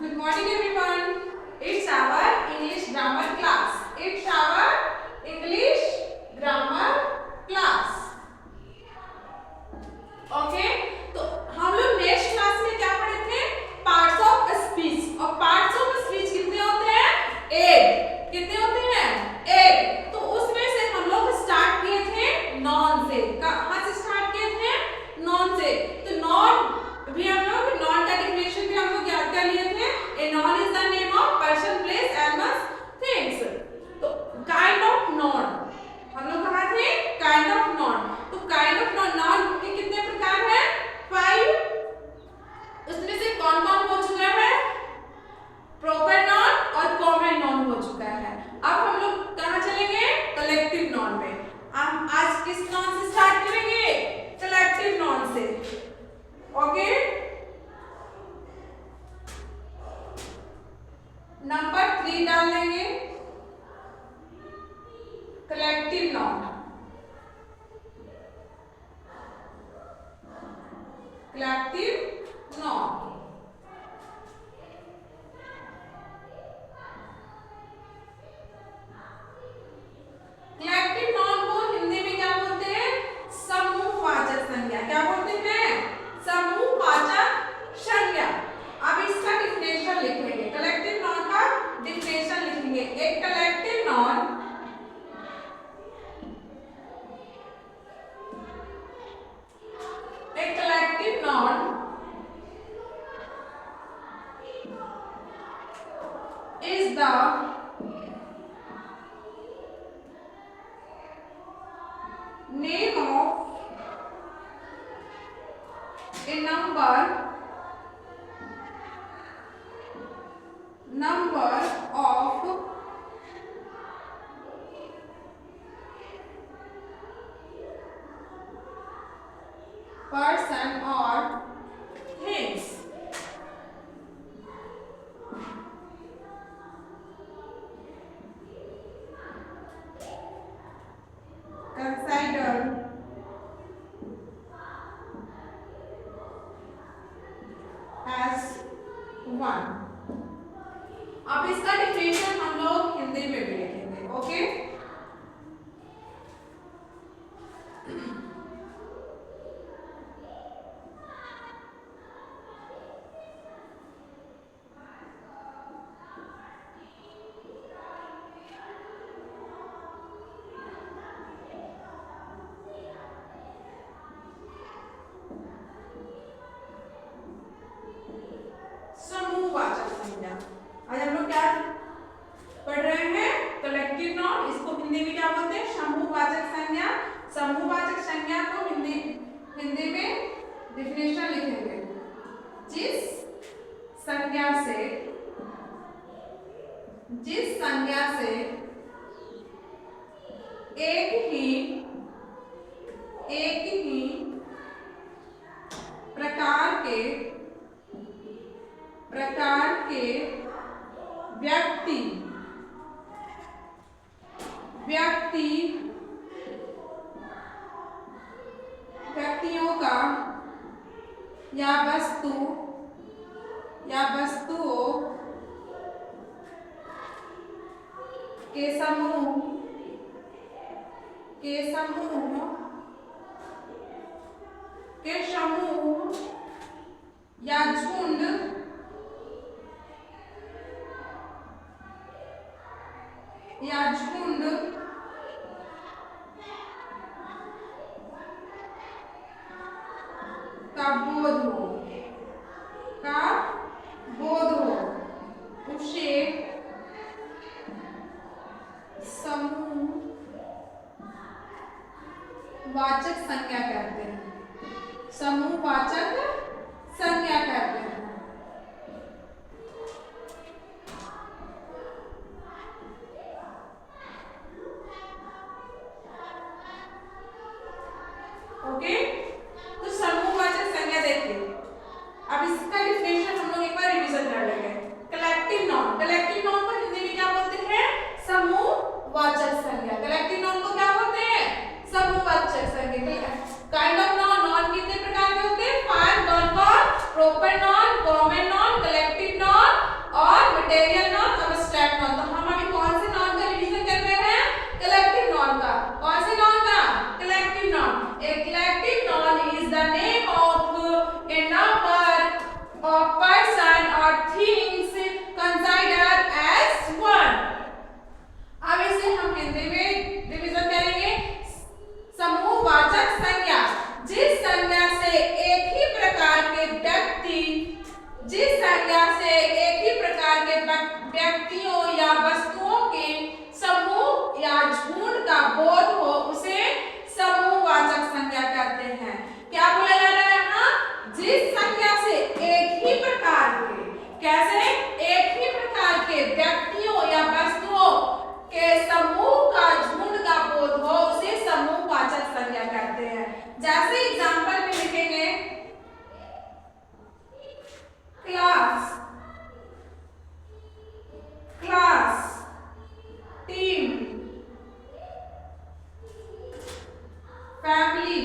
Good morning everyone. It's our English grammar class. It's our English grammar class. Okay? तो हम लोग next class में क्या पढ़े थे? Parts of speech. और पार्ट्स ऑफ स्पीच कितने होते हैं? 8. कितने होते हैं? 8. तो उसमें से हम लोग स्टार्ट किए थे नॉन से. कहाँ से स्टार्ट किए थे? नॉन से. तो नॉन भी हम लोग नॉन का डेफिनेशन भी हम लोग याद कर लिए थे. A non is the name of person, place, animals, things. तो काइंड ऑफ नॉन हम लोग कहाँ थे? Kind of non. तो काइंड ऑफ नॉन, नॉन के कितने प्रकार हैं? 5. उसमें से कौन कौन हो चुका है? प्रॉपर नॉन और कॉमन नॉन हो चुका है. अब हम लोग कहाँ चलेंगे? कलेक्टिव नॉन में. हम आज किस नॉन से स्टार्ट करेंगे? कलेक्टिव नॉन से. ओके, नंबर 3 डाल लेंगे. Collective noun. Collective noun. Collective noun को हिंदी में क्या बोलते हैं? समूहवाचक संज्ञा. क्या बोलते हैं? समूहवाचक संज्ञा. अब इसका डिफिनेशन लिखेंगे. कलेक्टिव नॉन का डिफिनेशन लिखेंगे. एक collective noun is the name of a number of person or things. Considered as one. अब इसका डिफिनेशन हम लोग हिंदी में भी लिखेंगे. ओके, समूहवाचक संज्ञा. आज हम लोग क्या पढ़ रहे हैं? Collective noun. इसको हिंदी में क्या बोलते हैं? समूहवाचक संज्ञा. समूहवाचक संज्ञा को हिंदी में डिफिनेशन लिखेंगे. जिस संज्ञा से एक ही प्रकार के व्यक्तियों का या वस्तुओं के समूह या झुंड का बोध हो उसे समूहवाचक संज्ञा कहते हैं. समूहवाचक संज्ञा कहते हैं. ओके, तो समूहवाचक संज्ञा देखिए. अब इसका डिफिनेशन हम लोग एक बार रिवीजन कर लेंगे. Collective noun. कलेक्टिव नॉन को हिंदी में क्या बोलते हैं? समूहवाचक संज्ञा. कलेक्टिव नॉन को क्या बोलते हैं? समूहवाचक संज्ञा. Kind of non. नॉन कितने प्रकार के होते हैं? 5. नॉन कौन? Proper noun, common noun, collective noun, material non, abstract non. तो हम अभी कौन से नॉन का रिवीजन कर रहे हैं? कलेक्टिव नॉन का। कौन से नॉन का? Collective noun. A collective noun is the name of A number of person और थिंग्स कंसिडर्ड एज वन। अब इसे हम हिंदी में रिवीजन करेंगे। समूहवाचक संज्ञा, जिस संज्ञा से एक ही प्रकार के व्यक्ति, जिस संज्ञा से एक ही प्रकार के व्यक्तियों या वस्तुओं के समूह या झुंड का बोध हो, उसे समूहवाचक संज्ञा कहते हैं। क्या बोला जा रहा है यहाँ? जिस संज्ञा से एक ही प्रकार के, कैसे? एक ही प्रकार के व्यक्तियों या वस्तुओं के समूह का झुंड का बोध हो, उसे समूहवाचक संज्ञा कहते हैं। जैसे एग्जांपल में लिखेंगे class, class, team, family,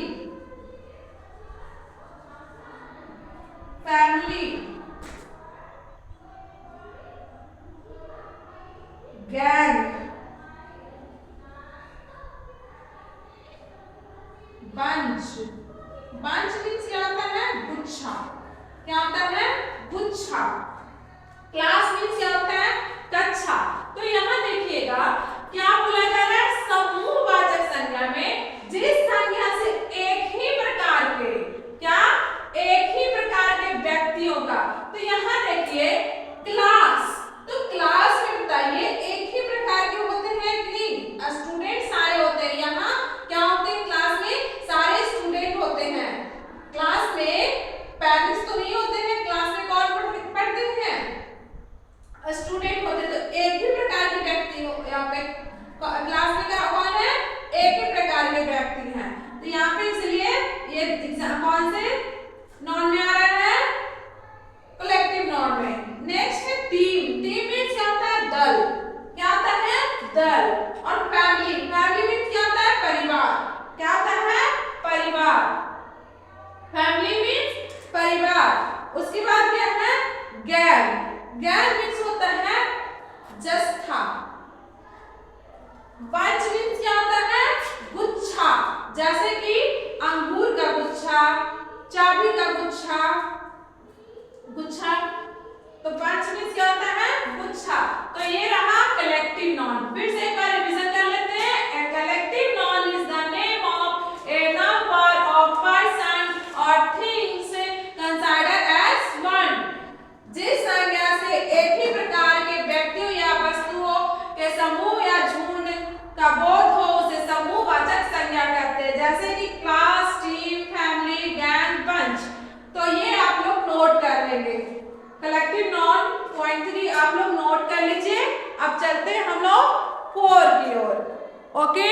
family, gang, bunch. Bunch means क्या होता है? गुच्छा। क्या होता है? गुच्छा। क्लास मीन्स क्या होता है? कक्षा। तो यहाँ देखिएगा क्या बोला जा रहा है? समूहवाचक संज्ञा में जिस संज्ञा से एक ही प्रकार के, क्या? एक ही प्रकार के व्यक्तियों का। तो यहाँ देखिए क्लास, तो क्लास में बताइए एक ही प्रकार के होते हैं कि नहीं? स्टूडेंट सारे होते हैं। यहाँ क्या होते हैं? क्लास में सारे स्टूडेंट होते हैं। क्लास में पेरेंट्स तो नहीं होते हैं। क्लास में कौन पढ़ते हैं? स्टूडेंट होते हैं। तो एक ही प्रकार के व्यक्ति यहाँ पे क्लास में क्या कौन है? एक ही प्रकार के व्यक्ति हैं। तो यहाँ पे इसलिए ये कौन से नॉन में आ रहा है? कलेक्टिव नॉन में। नेक्स्ट है टीम। टीम मीन्स क्या होता है? दल। क्या होता है? दल। और फैमिली, फैमिली मीन्स क्या होता है? परिवार। क्या होता है? परिवार। फैमिली मीन्स परिवार। उसके बाद क्या है? गैंग। गैंग मीन्स होता है जत्था। बंच मीन्स क्या होता है? गुच्छा। जैसे कि अंगूर का गुच्छा, चाबी का गुच्छा, गुच्छा। तो बंच मीन्स क्या होता है? गुच्छा। तो ये रहा कलेक्टिव नॉन। फिर से एक बार रिवीजन कर लेते हैं। A collective noun is the name of A number of person और थिंग्स कंसिडर्ड एज वन। जिस संज्ञा से एक ही प्रकार के व्यक्तियों या वस्तुओं के समूह या झुंड का बोध हो, उसे समूहवाचक संज्ञा कहते हैं। जैसे कि class, team, family, gang, bunch. तो ये आप लोग नोट कर लेंगे। कलेक्टिव नॉन पॉइंट 3 आप लोग नोट कर लीजिए। अब चलते हैं हम लोग 4 की ओर। ओके,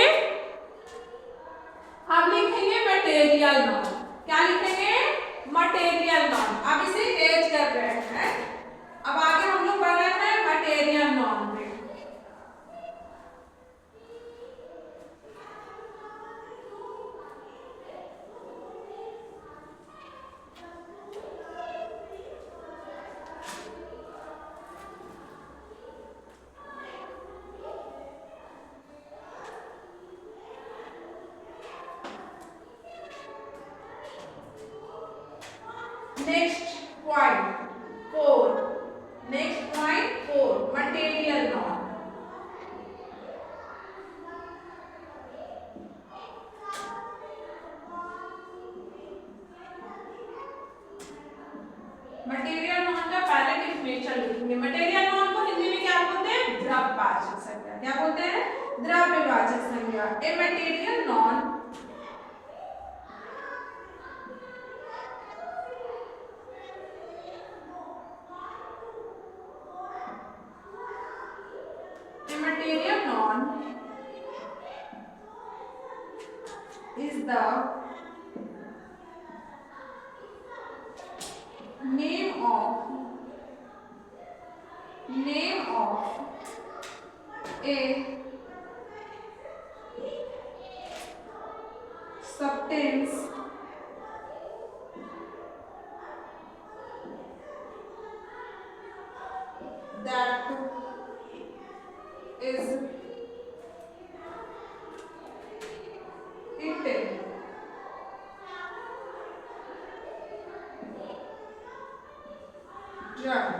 हम लिखेंगे मटेरियल नॉन। क्या लिखेंगे? Material non. अब इसे तेज कर रहे हैं। अब आगे हम लोग बढ़ रहे हैं मटेरियल नॉन में। Next point 4। Next point 4 material non. Material non का पहले डेफिनेशन लिखेंगे। मटेरियल नॉन को हिंदी में क्या बोलते हैं? द्रव्यवाचक संज्ञा। क्या बोलते हैं? द्रव्यवाचक संज्ञा। ए material non is the name of a substance that is eaten. Drug.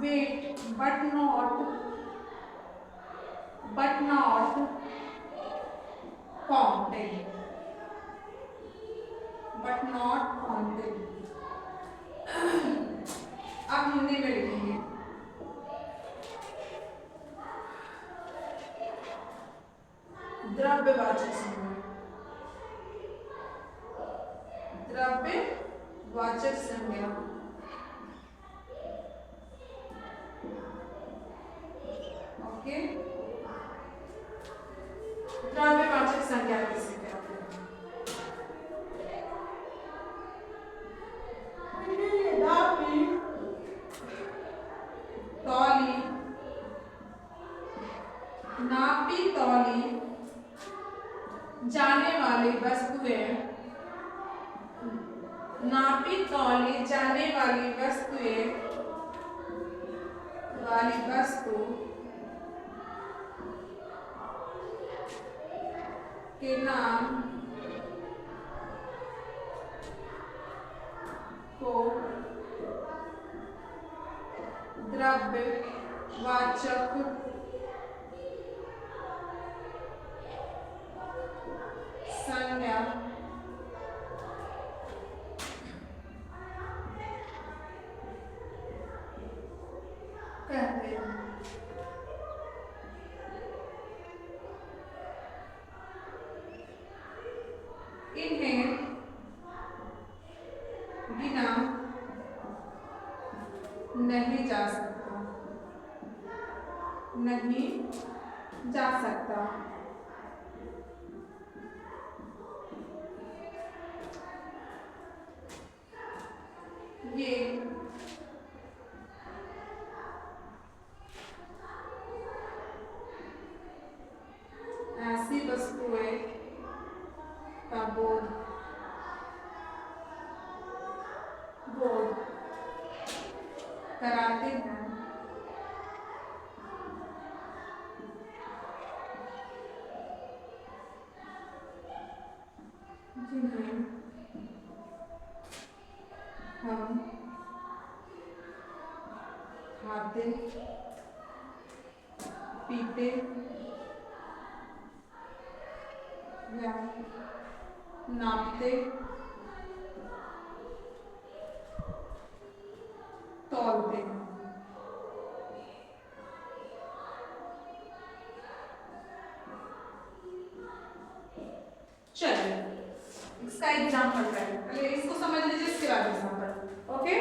Wait, but not counted. But not counted. अब हिंदी में लिखेंगे। द्रव्यवाचक संज्ञा, द्रव्यवाचक संज्ञा। ओके, द्रव्यवाचक संज्ञा किसे कहते हैं? तौली, नापी तौली जाने वाली वस्तुएं, नापी तौली जाने वाली वस्तुएं, वाली वस्तु के नाम को द्रव्यवाचक संज्ञा कहते हैं। इन्हें गिना नहीं जा सकता, नहीं जा सकता। ये ऐसी वस्तुएं का बोध कराते हैं जिन्हें हम खाते पीते या नापते तौलते हैं। चलिए इसका एग्जाम्पल करें, पहले इसको समझ लीजिए, इसके बाद example. Okay,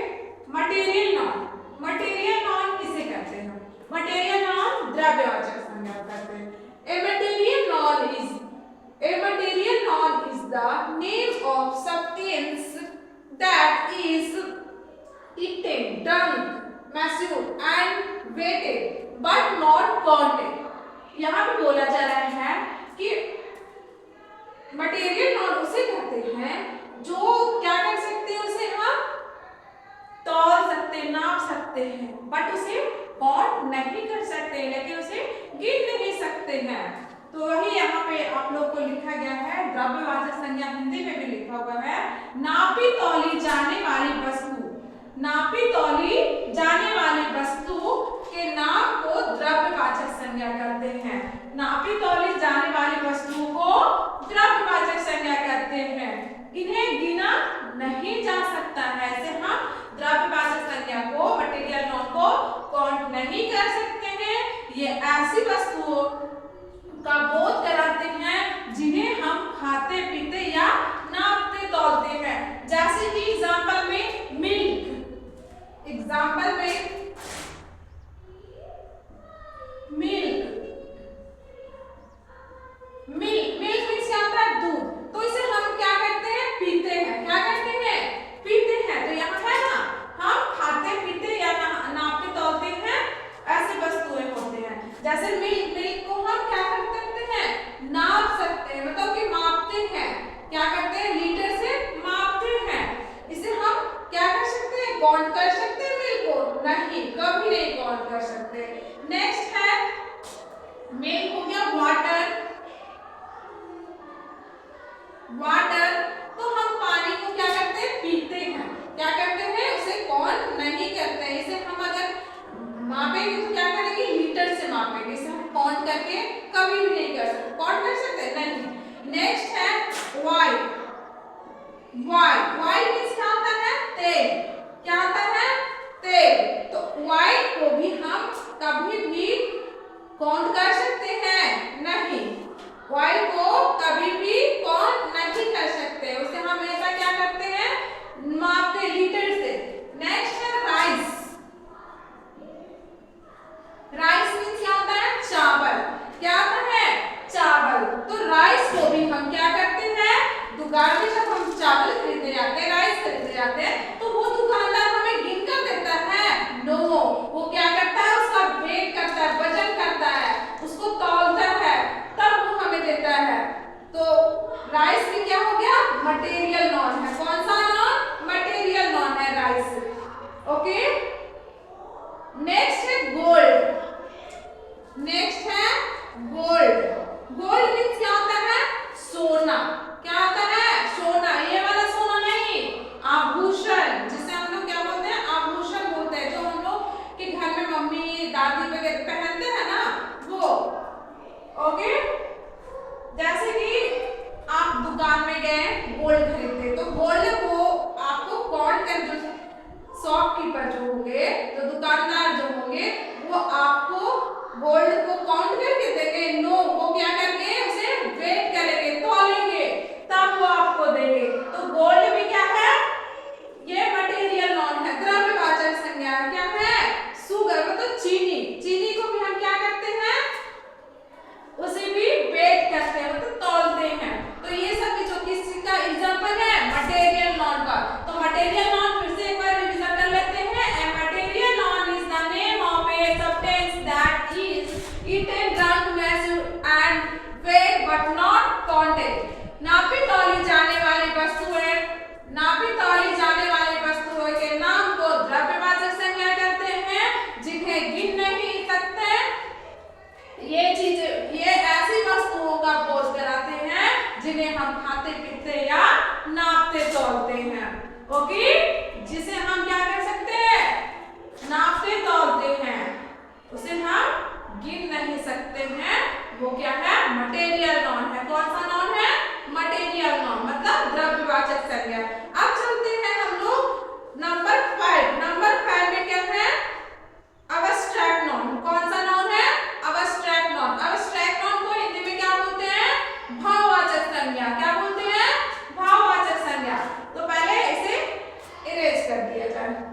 material non, material non किसे कहते हैं? मटेरियल नॉन द्रव्यवाचक संज्ञा कहते हैं। A material noun is the name of substance that is eaten, drunk, measured and weighted but not counted। यहाँ पे बोला जा रहा है कि मटेरियल नॉन उसे कहते हैं जो क्या कर सकते हैं, उसे हम तौल सकते हैं, नाप सकते हैं, बट उसे काउंट नहीं कर सकते, लेकिन उसे गिन नहीं सकते हैं। तो वही यहाँ पे आप लोग को लिखा गया है, द्रव्यवाचक संज्ञा हिंदी में भी लिखा हुआ है, नापी तौली जाने वाली वस्तु, नापी तौली जाने वाली वस्तु के नाम को द्रव्यवाचक संज्ञा कहते हैं। नापी तौली जाने वाली वस्तुओं को द्रव्यवाचक संज्ञा कहते हैं। इन्हें गिना नहीं जा सकता है, ऐसे हम द्रव्यवाचक संज्ञा को, मटेरियल नॉन को काउंट नहीं कर सकते हैं। ये ऐसी वस्तुओं का बोध कराते हैं जिन्हें हम खाते पीते या नापते तौलते हैं। जैसे कि एग्जाम्पल में मिल्क, एग्जाम्पल में मिल्क, मिल्क कर सकते। नेक्स्ट है मिल्क हो गया, वाटर। वाटर तो हम पानी को क्या करते हैं, पीते हैं। क्या करते हैं, उसे काउंट नहीं करते हैं। इसे हम अगर मापेंगे तो क्या करेंगे, लीटर से मापेंगे। इसे हम काउंट करके कभी भी नहीं कर सकते। काउंट कर सकते हैं, नहीं। नेक्स्ट है वाई। वाई, वाई मींस क्या होता है, तेल। क्या होता है, तेल। तो वाई को भी हम कभी भी काउंट कर सकते हैं, नहीं। वाई को कभी भी काउंट नहीं कर सकते, उसे हम हमेशा क्या करते हैं, मापते लीटर से। नेक्स्ट है राइस। राइस मींस क्या होता है, चावल। क्या होता है, चावल। तो राइस को भी हम क्या करते हैं, दुकान में जब हम चावल खरीदने जाते हैं, राइस खरीदने जाते हैं, तो वो दुकानदार हमें गिन कर देता है, नो। वो क्या करता है, उसका वेट करता है, वजन करता है, उसको तौलता है, तब वो हमें देता है। तो राइस भी क्या हो गया, मटेरियल नॉन है। कौन सा नॉन, मटेरियल नॉन है राइस। ओके। नेक्स्ट है गोल्ड। नेक्स्ट है गोल्ड। गोल्ड मींस क्या होता है, सोना। क्या होता है, सोना। ये वाला सोना नहीं, आभूषण, जिसे हम लोग क्या बोलते हैं, आभूषण बोलते हैं, जो हम लोग के घर में मम्मी दादी वगैरह पहनते हैं ना, वो। ओके। जैसे कि आप दुकान में गए गोल्ड खरीदते, तो गोल्ड को आपको काउंट कर, जो शॉपकीपर जो होंगे, जो दुकानदार जो होंगे, वो आपको गोल्ड को काउंट करके देंगे, नो। वो क्या करेंगे, उसे वेट करेंगे, तौलेंगे, तब वो आपको देंगे। तो गोल्ड भी क्या है, ये मटेरियल नॉन है, द्रव्यवाचक संज्ञा। क्या है, शुगर मतलब चीनी। चीनी को भी हम क्या करते हैं, उसे भी वेट करते हैं, मतलब तौलते हैं। तो ये सब जो किसी का एग्जांपल है, मटेरियल नॉन का। तो मटेरियल नॉन फिर से एक बार रिवीजन कर लेते हैं। A material noun is the name of a substance that is eaten, drunk, measured and weight but not counted. नापी तौली जाने वाली वस्तुएं, नापी तौली जाने वाली वस्तुओं के नाम को द्रव्यवाचक संज्ञा कहते हैं, जिन्हें गिन नहीं सकते। ये चीजें, ये ऐसी वस्तुओं का बोध कराते हैं जिन्हें हम खाते पीते या नापते तौलते हैं। ओके। जिसे हम क्या कर सकते हैं, नापते तौलते हैं, उसे हम गिन नहीं सकते हैं। वो क्या है, मटेरियल नॉन है। कौन सा नॉन है, मटेरियल नॉन, मतलब द्रव्यवाचक संज्ञा। अब चलते हैं हम लोग नंबर 5। नंबर 5 में क्या है, अब्स्ट्रैक्ट नॉन। कौन सा नॉन है, अब्स्ट्रैक्ट नॉन। अब्स्ट्रैक्ट नॉन को हिंदी में क्या बोलते हैं, भाववाचक संज्ञा। क्या बोलते हैं, भाववाचक संज्ञा। तो पहले इसे इरेज कर दिया जाए।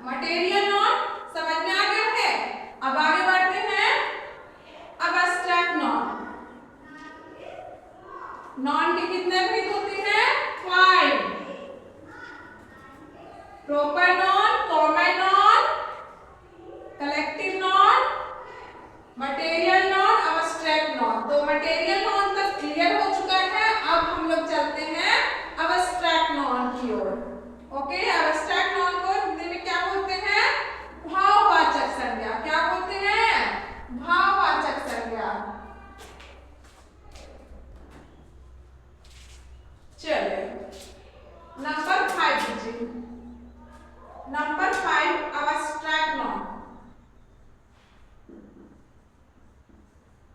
मटेरियल नॉन समझ में आ गया है। अब आगे बढ़ते हैं, अब्स्ट्रैक्ट नॉन। नॉन के कितने भेद होते हैं, 5। Proper noun, common noun, collective noun, material non, abstract non. तो मटेरियल नॉन तक क्लियर हो चुका है। अब हम लोग चलते हैं अब्स्ट्रैक्ट नॉन की ओर। ओके। अब्स्ट्रैक्ट नॉन को हिंदी में क्या बोलते हैं, भाववाचक संज्ञा। क्या बोलते हैं, भाववाचक संज्ञा। चलिए नंबर 5 लीजिए। Number 5 abstract noun.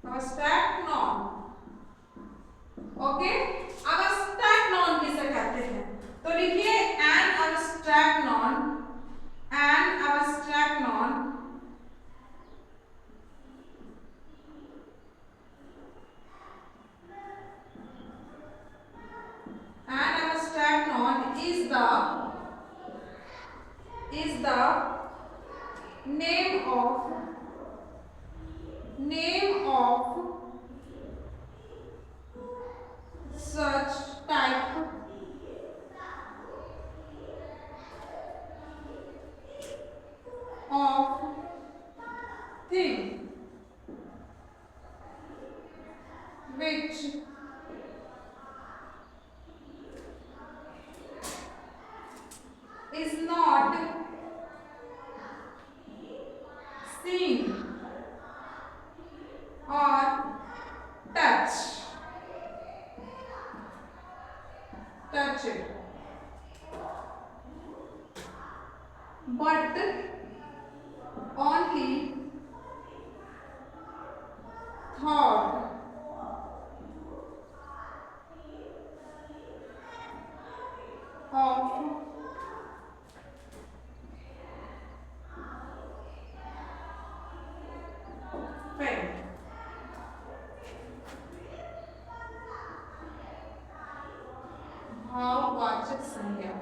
Abstract noun. Okay. Abstract noun किसे कहते हैं, तो लिखिए an abstract noun. An abstract noun is the name of such type of thing which is not seen or touch it, but only thought of felt. भाववाचक संज्ञा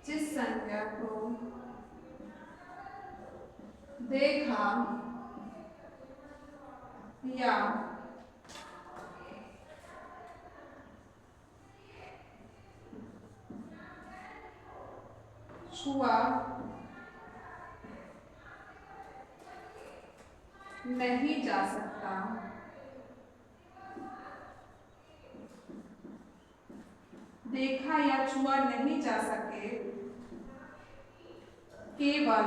जिस संज्ञा को देखा या छुआ नहीं जा सकता, देखा या छुआ नहीं जा सके, केवल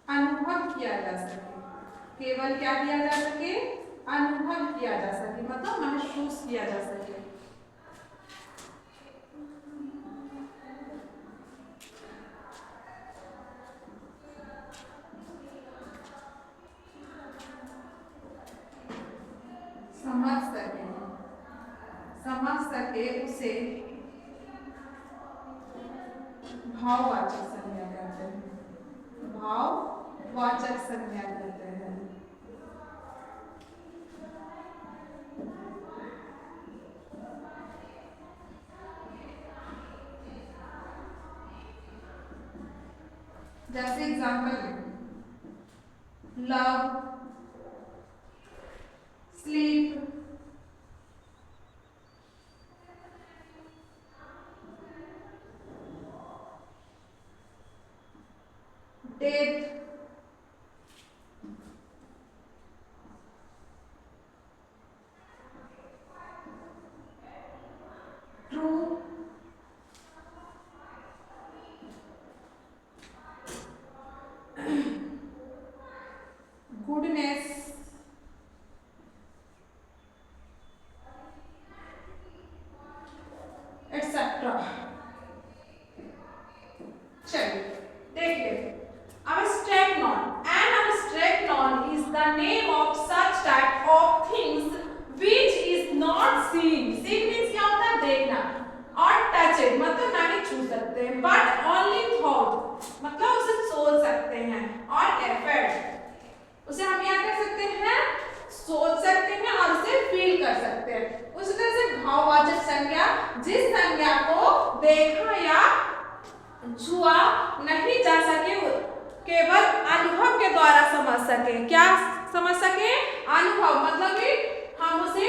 अनुभव किया जा सके। केवल क्या किया जा सके? अनुभव किया जा सके, मतलब महसूस किया जा सके। समझ सके उसे भाववाचक संज्ञा कहते हैं। भाववाचक संज्ञा कहते हैं। जैसे example love, sleep, death, true, goodness, etcetera. चलिए देखिए, abstract noun. An abstract noun is the name of such type of things which is not seen. Seen means क्या होता है? देखना। और touched मतलब ना ही छू सकते हैं, but only thought मतलब उसे सोच सकते हैं, और effort उसे हम क्या कर सकते हैं? सोच सकते हैं और उसे फील कर सकते हैं। उसी तरह से भाववाचक संज्ञा जिस संज्ञा को देखा या छुआ नहीं जा सके, केवल अनुभव के द्वारा समझ सके। क्या समझ सके? अनुभव मतलब कि हम उसे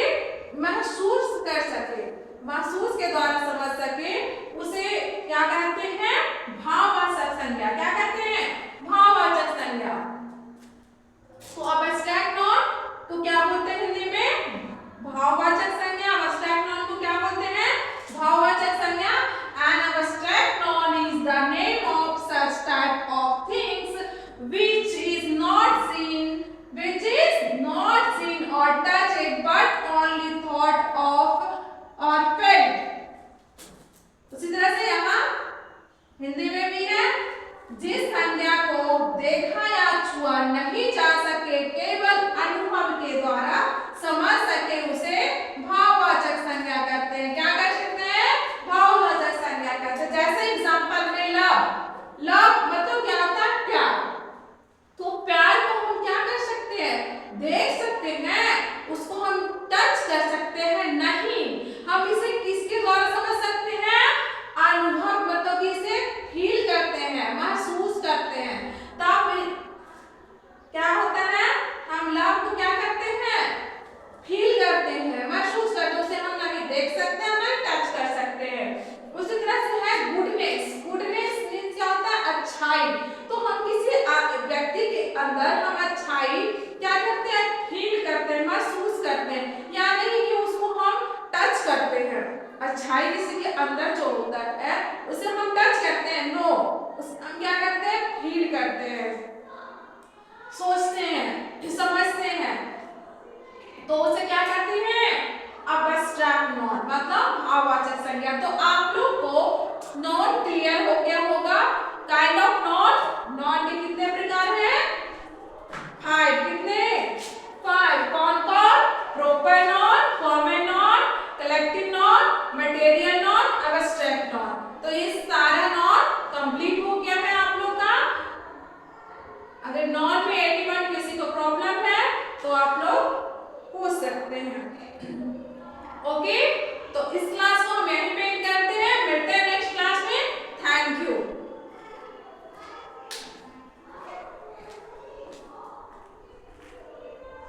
महसूस कर सके, महसूस के द्वारा समझ सके, उसे क्या कहते हैं? भाववाचक संज्ञा। क्या कहते हैं? भाववाचक संज्ञा। तो अब एब्स्ट्रैक्ट नॉन तो क्या बोलते हैं हिंदी में? भाववाचक संज्ञा। एब्स्ट्रैक्ट नॉन को क्या बोलते हैं? भाववाचक संज्ञा। An abstract noun is the name of such type of things which is not seen or touched but only thought of or felt। उसी तरह से यहाँ हिंदी में भी है आई किसी के अंदर जो होता है